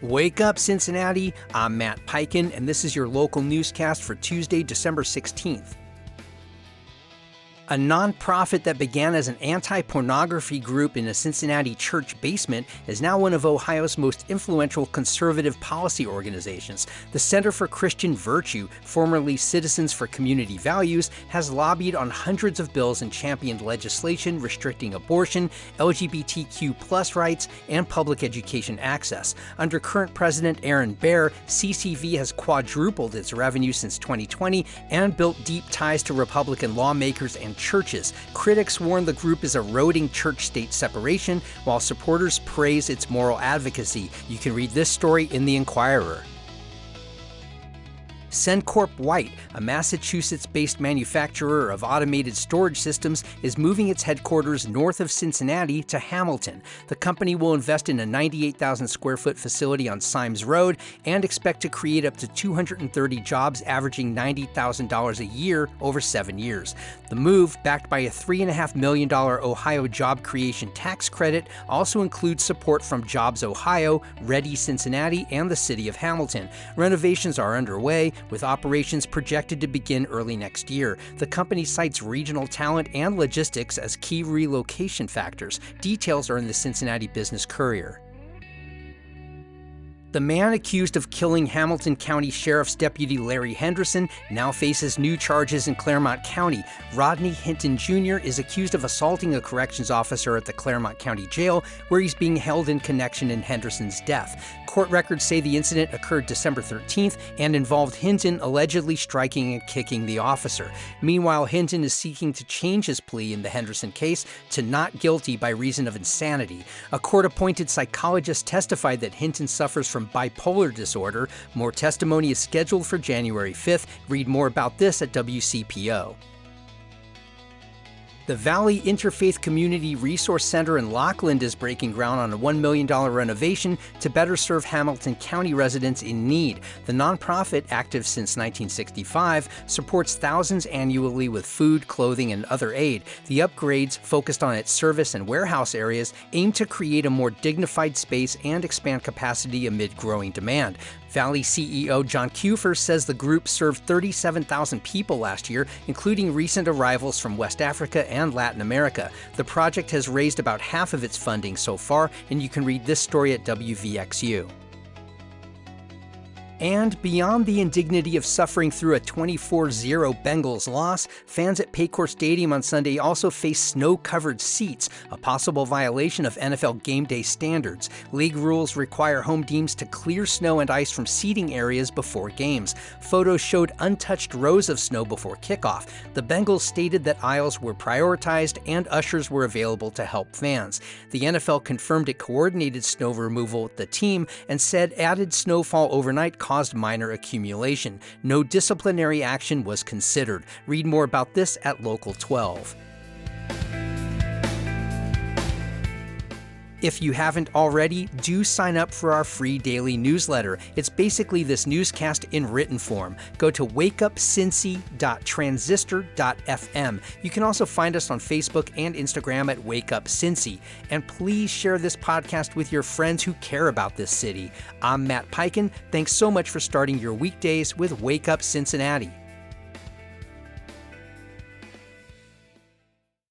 Wake up, Cincinnati. I'm Matt Peiken, and this is your local newscast for Tuesday, December 16th. A nonprofit that began as an anti-pornography group in a Cincinnati church basement is now one of Ohio's most influential conservative policy organizations. The Center for Christian Virtue, formerly Citizens for Community Values, has lobbied on hundreds of bills and championed legislation restricting abortion, LGBTQ+ rights, and public education access. Under current President Aaron Baer, CCV has quadrupled its revenue since 2020 and built deep ties to Republican lawmakers and churches. Critics warn the group is eroding church-state separation, while supporters praise its moral advocacy. You can read this story in The Inquirer. SencorpWhite, a Massachusetts-based manufacturer of automated storage systems, is moving its headquarters north of Cincinnati to Hamilton. The company will invest in a 98,000 square foot facility on Symes Road and expect to create up to 230 jobs averaging $90,000 a year over 7 years. The move, backed by a $3.5 million Ohio job creation tax credit, also includes support from Jobs Ohio, Ready Cincinnati, and the city of Hamilton. Renovations are underway, with operations projected to begin early next year. The company cites regional talent and logistics as key relocation factors. Details are in the Cincinnati Business Courier. The man accused of killing Hamilton County Sheriff's Deputy Larry Henderson now faces new charges in Claremont County. Rodney Hinton Jr. is accused of assaulting a corrections officer at the Claremont County Jail, where he's being held in connection in Henderson's death. Court records say the incident occurred December 13th and involved Hinton allegedly striking and kicking the officer. Meanwhile, Hinton is seeking to change his plea in the Henderson case to not guilty by reason of insanity. A court-appointed psychologist testified that Hinton suffers from bipolar disorder. More testimony is scheduled for January 5th. Read more about this at WCPO. The Valley Interfaith Community Resource Center in Lockland is breaking ground on a $1 million renovation to better serve Hamilton County residents in need. The nonprofit, active since 1965, supports thousands annually with food, clothing, and other aid. The upgrades, focused on its service and warehouse areas, aim to create a more dignified space and expand capacity amid growing demand. Valley CEO John Kufer says the group served 37,000 people last year, including recent arrivals from West Africa and Latin America. The project has raised about half of its funding so far, and you can read this story at WVXU. And beyond the indignity of suffering through a 24-0 Bengals loss, fans at Paycor Stadium on Sunday also faced snow-covered seats, a possible violation of NFL game day standards. League rules require home teams to clear snow and ice from seating areas before games. Photos showed untouched rows of snow before kickoff. The Bengals stated that aisles were prioritized and ushers were available to help fans. The NFL confirmed it coordinated snow removal with the team and said added snowfall overnight caused minor accumulation. No disciplinary action was considered. Read more about this at Local 12. If you haven't already, do sign up for our free daily newsletter. It's basically this newscast in written form. Go to wakeupcincy.transistor.fm. You can also find us on Facebook and Instagram at wakeupcincy. And please share this podcast with your friends who care about this city. I'm Matt Peiken. Thanks so much for starting your weekdays with Wake Up Cincinnati.